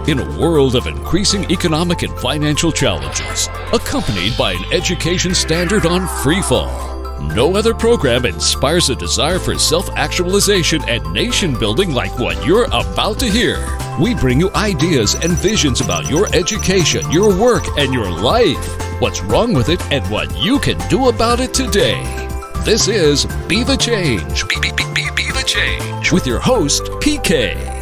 In a world of increasing economic and financial challenges, accompanied by an education standard on freefall, no other program inspires a desire for self-actualization and nation-building like what you're about to hear. We bring you ideas and visions about your education, your work, and your life. What's wrong with it and what you can do about it today. This is Be the Change. Be the Change with your host, PK.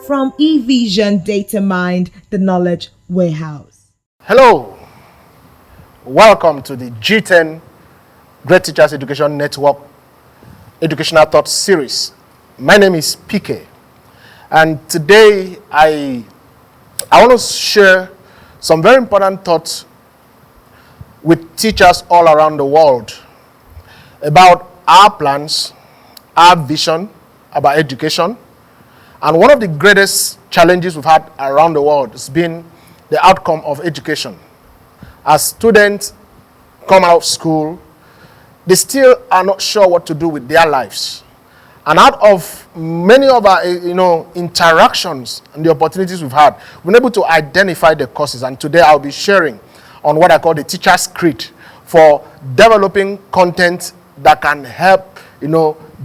From evisiondatamind, the knowledge warehouse. Hello. Welcome to the G10 Great Teachers Education Network Educational Thought Series. My name is PK. And today I want to share some very important thoughts with teachers all around the world about our plans, our vision about education. And one of the greatest challenges we've had around the world has been the outcome of education. As students come out of school, they still are not sure what to do with their lives. And out of many of our interactions and the opportunities we've had, we've been able to identify the causes. And today I'll be sharing on what I call the teacher's creed for developing content that can help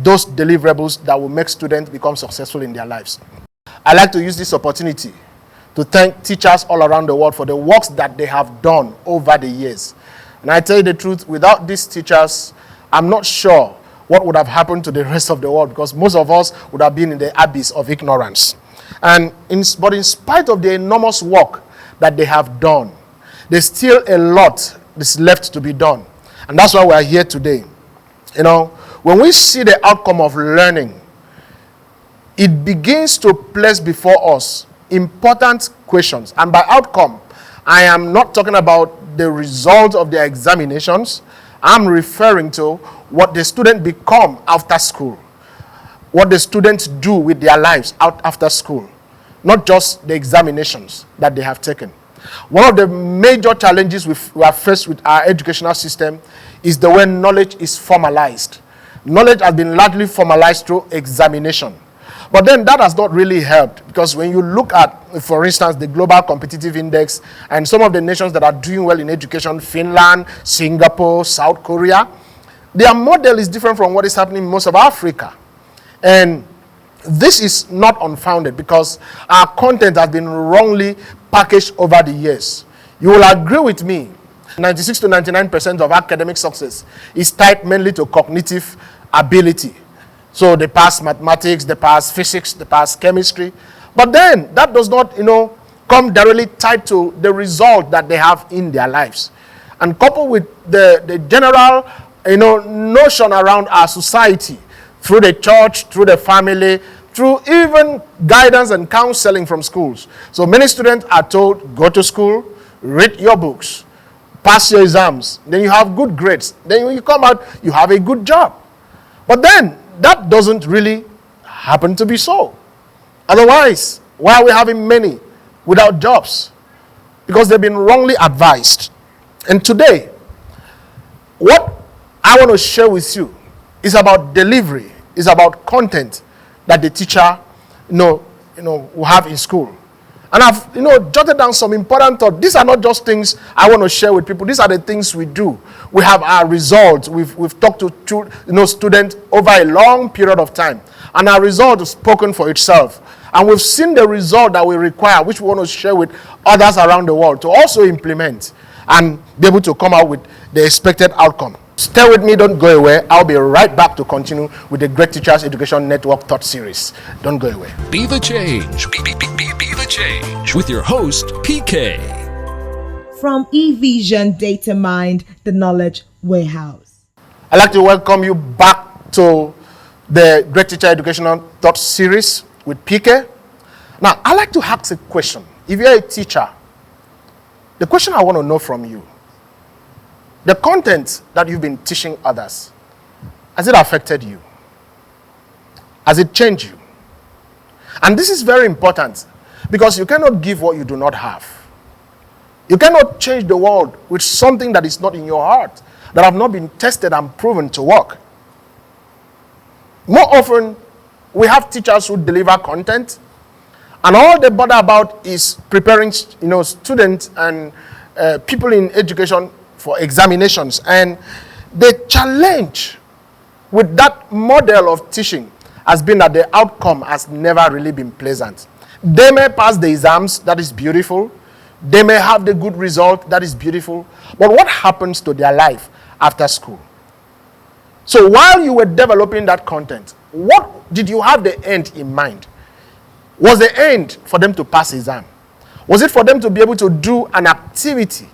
those deliverables that will make students become successful in their lives. I like to use this opportunity to thank teachers all around the world for the works that they have done over the years. And I tell you the truth, without these teachers, I'm not sure what would have happened to the rest of the world, because most of us would have been in the abyss of ignorance. But in spite of the enormous work that they have done, there's still a lot that's left to be done. And that's why we're here today. When we see the outcome of learning, it begins to place before us important questions. And by outcome, I am not talking about the result of their examinations. I'm referring to what the student become after school, what the students do with their lives out after school, not just the examinations that they have taken. One of the major challenges we are faced with our educational system is the way knowledge is formalized. Knowledge has been largely formalized through examination. But then that has not really helped, because when you look at, for instance, the Global Competitive Index and some of the nations that are doing well in education, Finland, Singapore, South Korea, their model is different from what is happening in most of Africa. And this is not unfounded, because our content has been wrongly packaged over the years. You will agree with me, 96 to 99% of academic success is tied mainly to cognitive ability. So they pass mathematics, they pass physics, they pass chemistry. But then that does not, come directly tied to the result that they have in their lives. And coupled with the general, notion around our society, through the church, through the family, through even guidance and counseling from schools. So many students are told, go to school, read your books, pass your exams, then you have good grades. Then when you come out, you have a good job. But then that doesn't really happen to be so. Otherwise, why are we having many without jobs? Because they've been wrongly advised. And today, what I want to share with you is about delivery, is about content that the teacher will have in school. And I've jotted down some important thoughts. These are not just things I want to share with people. These are the things we do. We have our results. We've talked to students over a long period of time, and our result is spoken for itself. And we've seen the result that we require, which we want to share with others around the world to also implement and be able to come out with the expected outcome. Stay with me, don't go away. I'll be right back to continue with the Great Teachers Education Network Thought Series. Don't go away. Be the Change. Be the Change with your host, PK. From evisiondatamind, the knowledge warehouse. I'd like to welcome you back to the Great Teacher Educational Thought Series with PK. Now, I'd like to ask a question. If you're a teacher, the question I want to know from you, the content that you've been teaching others, has it affected you? Has it changed you? And this is very important, because you cannot give what you do not have. You cannot change the world with something that is not in your heart, that have not been tested and proven to work. More often, we have teachers who deliver content, And all they bother about is preparing, students and people in education for examinations. And the challenge with that model of teaching has been that the outcome has never really been pleasant. They may pass the exams, that is beautiful. They may have the good result, that is beautiful. But what happens to their life after school? So while you were developing that content, what did you have the end in mind? Was the end for them to pass exam? Was it for them to be able to do an activity?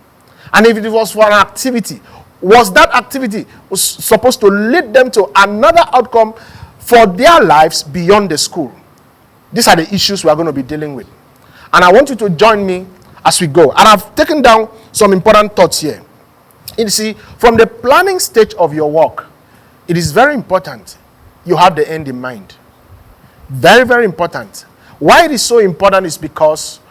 And if it was for an activity, was that activity supposed to lead them to another outcome for their lives beyond the school? These are the issues we are going to be dealing with. And I want you to join me as we go. And I've taken down some important thoughts here. You see, from the planning stage of your work, it is very important you have the end in mind. Very, very important. Why it is so important is because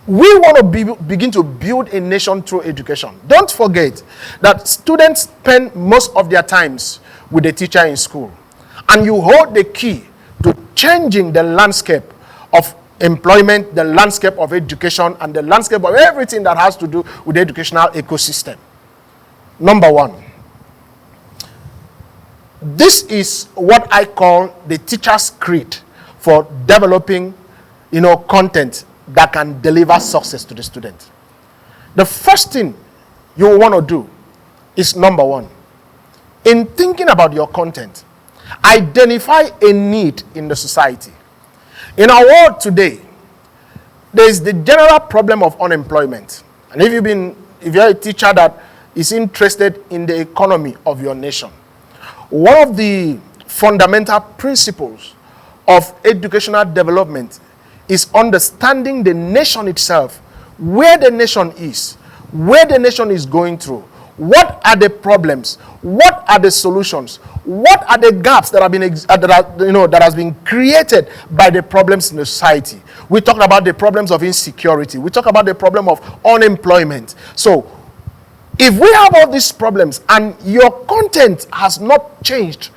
we want to begin to build a nation through education. Don't forget that students spend most of their times with the teacher in school. And you hold the key to changing the landscape of employment, the landscape of education, and the landscape of everything that has to do with the educational ecosystem. Number one, this is what I call the teacher's creed for developing, content that can deliver success to the student. The first thing you want to do is, number one, in thinking about your content, identify a need in the society. In our world today, there is the general problem of unemployment. And if you're a teacher that is interested in the economy of your nation, one of the fundamental principles of educational development is understanding the nation itself, where the nation is, where the nation is going through, what are the problems, what are the solutions, what are the gaps that have been that has been created by the problems in the society. We talked about the problems of insecurity. We talk about the problem of unemployment. So if we have all these problems and your content has not changed,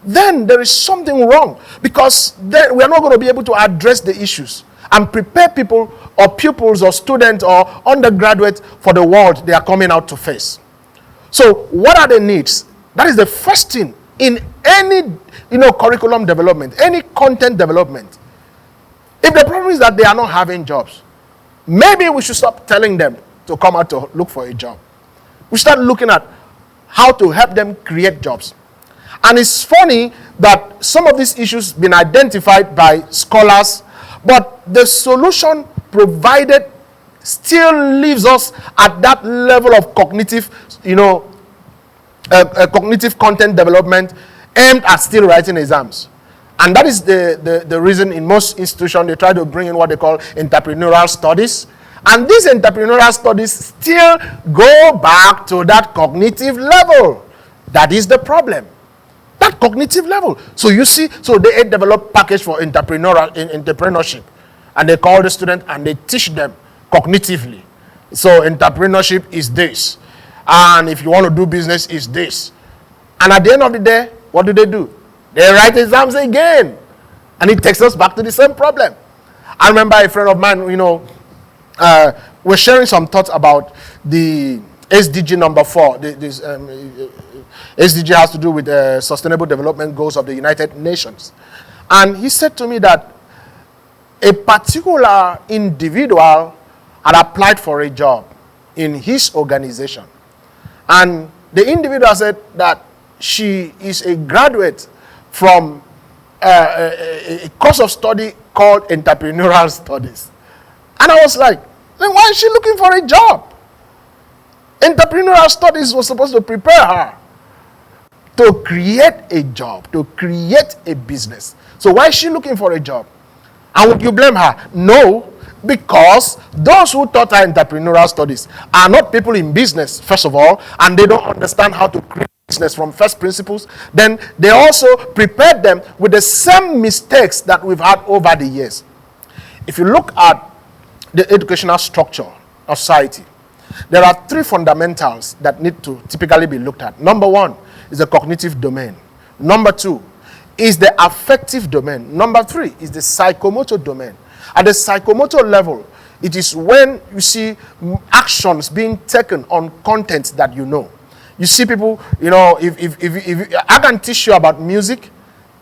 then there is something wrong, because then we are not going to be able to address the issues and prepare people or pupils or students or undergraduates for the world they are coming out to face. So what are the needs? That is the first thing in any curriculum development, any content development. If the problem is that they are not having jobs, maybe we should stop telling them to come out to look for a job. We start looking at how to help them create jobs. And it's funny that some of these issues have been identified by scholars, but the solution provided still leaves us at that level of cognitive, cognitive content development aimed at still writing exams. And that is the reason in most institutions they try to bring in what they call entrepreneurial studies. And these entrepreneurial studies still go back to that cognitive level. That is the problem. That cognitive level. So you see, so they develop package for entrepreneurship. And they call the student and they teach them cognitively. So entrepreneurship is this. And if you want to do business, is this. And at the end of the day, what do? They write exams again. And it takes us back to the same problem. I remember a friend of mine, we're sharing some thoughts about the SDG number 4. SDG has to do with the Sustainable Development Goals of the United Nations. And he said to me that a particular individual had applied for a job in his organization. And the individual said that she is a graduate from a course of study called entrepreneurial studies. And I was like, then why is she looking for a job? Entrepreneurial studies was supposed to prepare her to create a job, to create a business. So why is she looking for a job? And would you blame her? No, because those who taught her entrepreneurial studies are not people in business, first of all, and they don't understand how to create business from first principles. Then they also prepared them with the same mistakes that we've had over the years. If you look at the educational structure of society, there are 3 fundamentals that need to typically be looked at. Number 1 is the cognitive domain. Number 2 is the affective domain. Number 3 is the psychomotor domain. At the psychomotor level, it is when you see actions being taken on content that you know. You see people, if I can teach you about music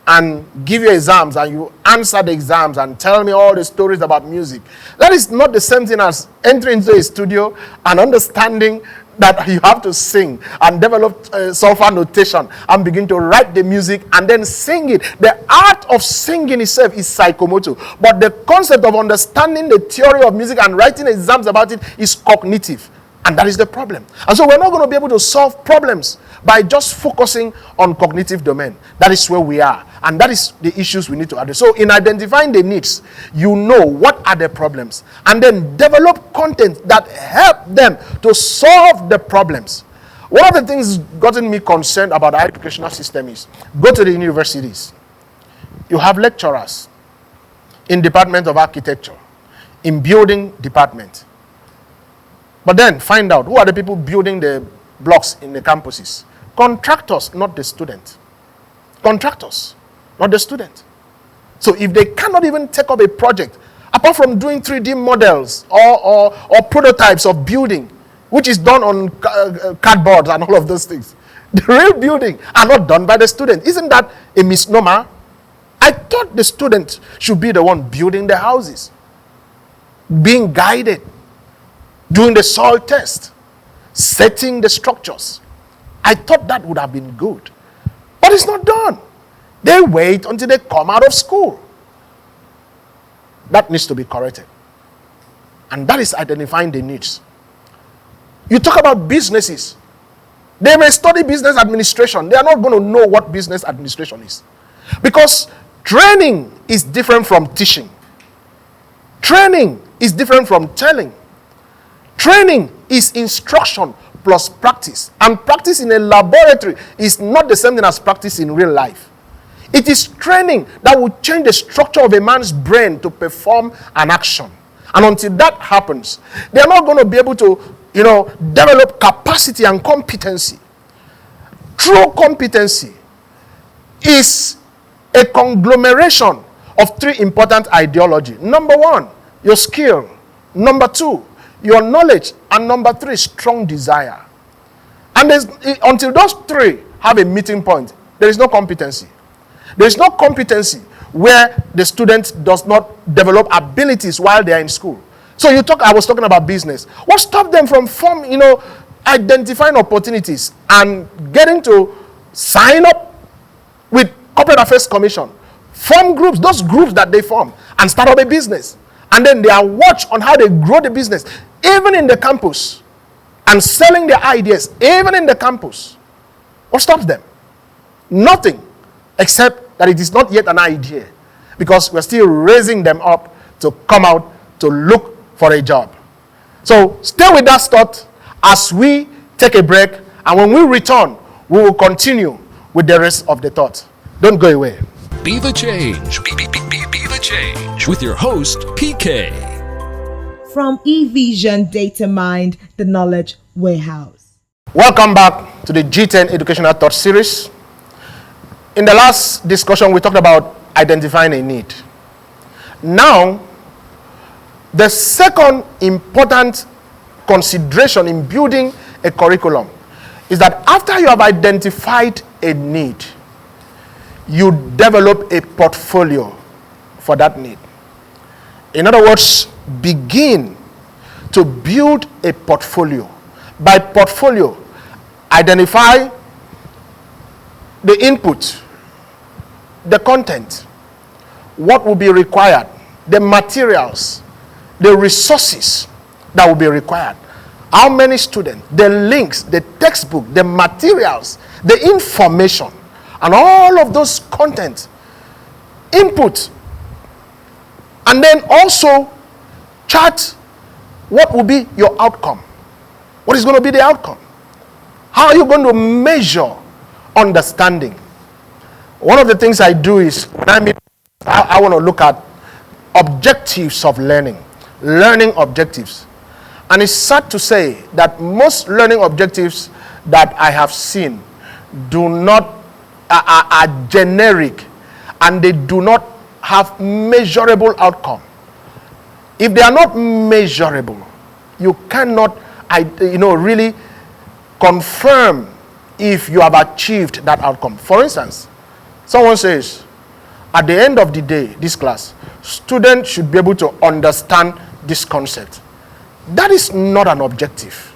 and give you exams and you answer the exams and tell me all the stories about music, that is not the same thing as entering into a studio and understanding that you have to sing and develop solfa notation and begin to write the music and then sing it. The art of singing itself is psychomotor, but the concept of understanding the theory of music and writing exams about it is cognitive, and that is the problem. And so we're not going to be able to solve problems by just focusing on cognitive domain. That is where we are, and that is the issues we need to address. So in identifying the needs, you know what are the problems, and then develop content that help them to solve the problems. One of the things gotten me concerned about our educational system is, go to the universities. You have lecturers in Department of Architecture, in building department. But then find out who are the people building the blocks in the campuses. Contractors, not the student. Contractors, not the student. So if they cannot even take up a project, apart from doing 3D models or prototypes of building, which is done on cardboard and all of those things, the real building are not done by the student. Isn't that a misnomer? I thought the student should be the one building the houses, being guided, doing the soil test, setting the structures. I thought that would have been good. But it's not done. They wait until they come out of school. That needs to be corrected. And that is identifying the needs. You talk about businesses. They may study business administration. They are not going to know what business administration is. Because training is different from teaching. Training is different from telling. Training is instruction plus practice. And practice in a laboratory is not the same thing as practice in real life. It is training that will change the structure of a man's brain to perform an action. And until that happens, they are not going to be able to, develop capacity and competency. True competency is a conglomeration of three important ideologies. Number one, your skill. Number two, your knowledge. And number three, strong desire. And until those three have a meeting point, there is no competency. There is no competency where the student does not develop abilities while they are in school. So I was talking about business. What stopped them from identifying opportunities and getting to sign up with Corporate Affairs Commission, form groups, those groups that they form, and start up a business. And then they are watched on how they grow the business, even in the campus, and selling their ideas, even in the campus. What stops them? Nothing, except that it is not yet an idea, because we're still raising them up to come out to look for a job. So stay with that thought as we take a break, and when we return, we will continue with the rest of the thought. Don't go away. Be the change. Be the change with your host, PK. From evisiondatamind, the knowledge warehouse. Welcome back to the G10 Educational Thought Series. In the last discussion, we talked about identifying a need. Now, the second important consideration in building a curriculum is that after you have identified a need, you develop a portfolio for that need. In other words, begin to build a portfolio. By portfolio, identify the input, the content, what will be required, the materials, the resources that will be required, how many students, the links, the textbook, the materials, the information, and all of those content, input, and then also chart what will be your outcome. What is going to be the outcome? How are you going to measure understanding? One of the things I do is, I want to look at objectives of learning objectives. And it's sad to say that most learning objectives that I have seen are generic, and they do not have measurable outcome. if they are not measurable, you cannot, really confirm if you have achieved that outcome. For instance, someone says, at the end of the day, this class, students should be able to understand this concept. That is not an objective.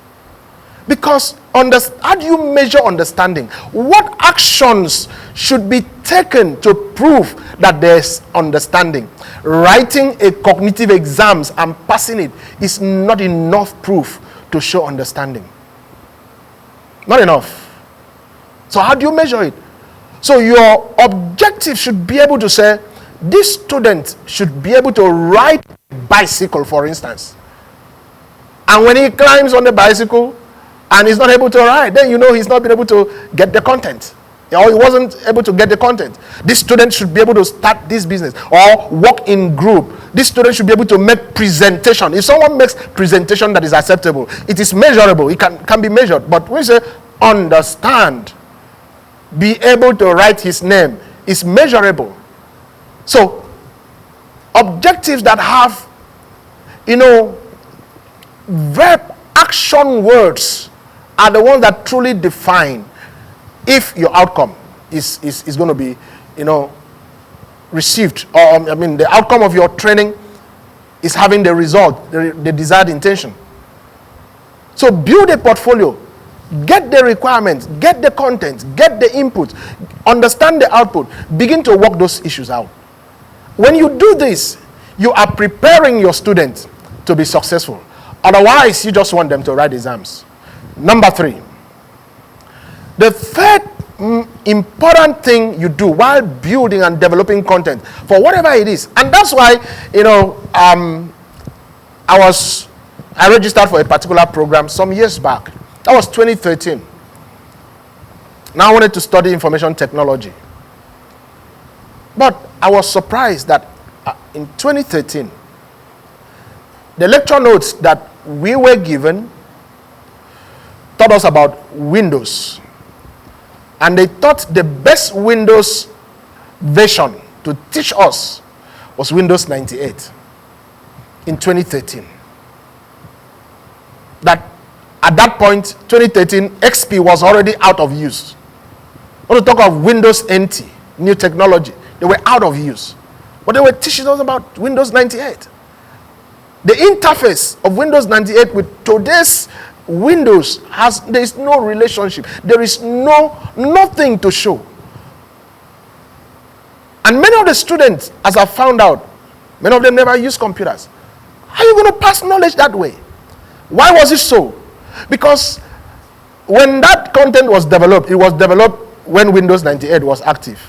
Because how do you measure understanding? What actions should be taken to prove that there's understanding? Writing a cognitive exams and passing it is not enough proof to show understanding. Not enough. So how do you measure it? So your objective should be able to say, this student should be able to ride a bicycle, for instance. And when he climbs on the bicycle and he's not able to ride, then you know he's not been able to get the content. Or he wasn't able to get the content. This student should be able to start this business or work in group. This student should be able to make presentation. If someone makes presentation that is acceptable, it is measurable. It can be measured. But when you say understand, be able to write his name, is measurable. So objectives that have, verb action words are the ones that truly define if your outcome is going to be, received, or the outcome of your training is having the result, the desired intention. So build a portfolio, get the requirements, get the content, get the input, understand the output, begin to work those issues out. When you do this, you are preparing your students to be successful. Otherwise, you just want them to write exams. Number 3, the third important thing you do while building and developing content for whatever it is, and that's why I registered for a particular program some years back. That was 2013. Now I wanted to study information technology, but I was surprised that in 2013 the lecture notes that we were given taught us about Windows. And they thought the best Windows version to teach us was Windows 98 in 2013. That at that point, 2013, XP was already out of use. When we talk of Windows NT, new technology, they were out of use. But they were teaching us about Windows 98. The interface of Windows 98 with today's Windows there is no relationship. There is nothing to show. And many of the students, as I found out, many of them never use computers. How are you going to pass knowledge that way? Why was it so? Because when that content was developed, it was developed when Windows 98 was active.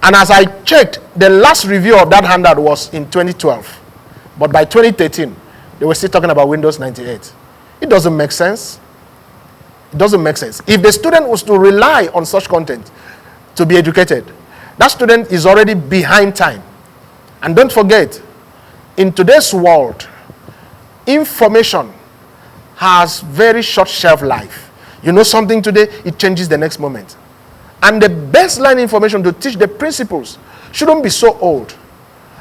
And as I checked, the last review of that handout was in 2012. But by 2013, they were still talking about Windows 98. It doesn't make sense. It doesn't make sense. If the student was to rely on such content to be educated, that student is already behind time. And don't forget, in today's world, information has very short shelf life. You know something today, it changes the next moment. And the baseline information to teach the principles shouldn't be so old.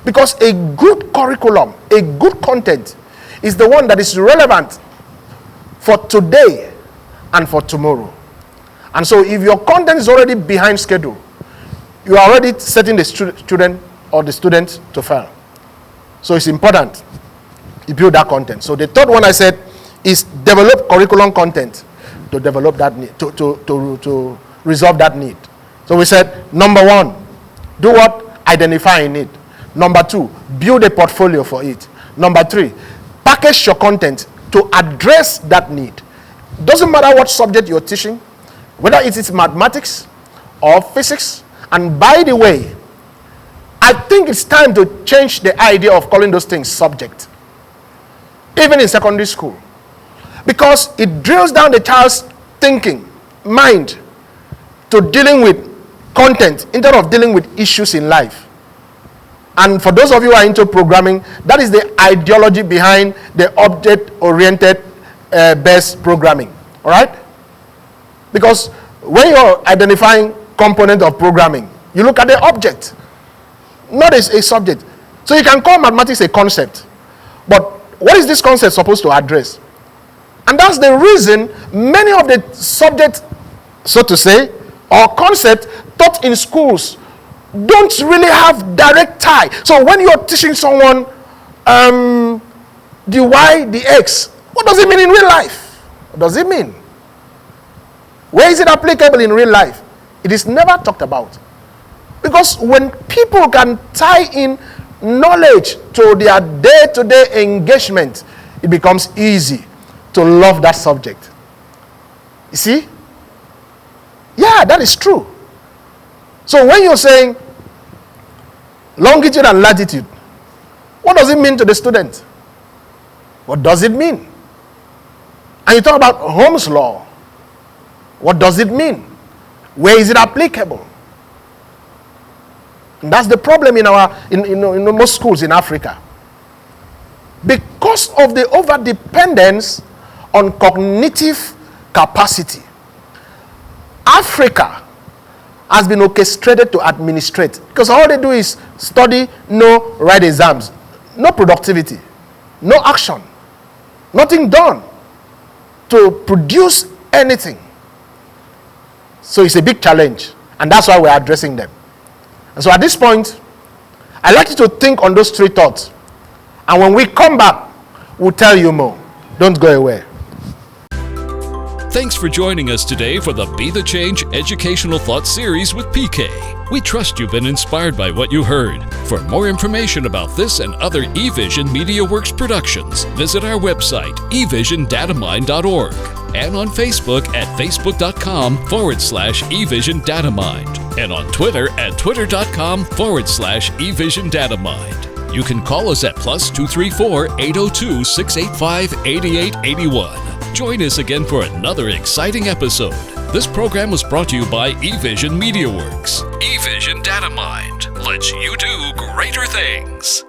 Because a good curriculum, a good content, is the one that is relevant for today and for tomorrow. And so if your content is already behind schedule, you are already setting the student or the student to fail. So it's important you build that content. So the third one I said is develop curriculum content to develop that need, to resolve that need. So we said, number 1, do what? Identify a need. Number 2, build a portfolio for it. Number 3, package your content to address that need. Doesn't matter what subject you're teaching, whether it is mathematics or physics. And by the way, I think it's time to change the idea of calling those things subject, even in secondary school, because it drills down the child's thinking, mind, to dealing with content instead of dealing with issues in life. And for those of you who are into programming, that is the ideology behind the object-oriented based programming. All right? Because when you're identifying component of programming, you look at the object, not as a subject. So you can call mathematics a concept, but what is this concept supposed to address? And that's the reason many of the subjects, so to say, or concepts taught in schools don't really have direct tie. So when you're teaching someone the y, the x, what does it mean in real life? What does it mean? Where is it applicable in real life? It is never talked about. Because when people can tie in knowledge to their day-to-day engagement, it becomes easy to love that subject. You see? Yeah, that is true. So when you're saying longitude and latitude, what does it mean to the student? What does it mean? And you talk about Ohm's law. What does it mean? Where is it applicable? And that's the problem in most schools in Africa. Because of the over-dependence on cognitive capacity, Africa has been orchestrated to administrate. Because all they do is study, know, write exams. No productivity, no action, nothing done to produce anything. So it's a big challenge, and that's why we're addressing them. And so at this point, I'd like you to think on those three thoughts. And when we come back, we'll tell you more. Don't go away. Thanks for joining us today for the Be the Change Educational Thought Series with PK. We trust you've been inspired by what you heard. For more information about this and other eVision MediaWorks productions, visit our website, evisiondatamind.org, and on Facebook at facebook.com/evisiondatamind, and on Twitter at twitter.com/evisiondatamind. You can call us at +234 802 685 8881. Join us again for another exciting episode. This program was brought to you by eVision MediaWorks. eVision Datamind lets you do greater things.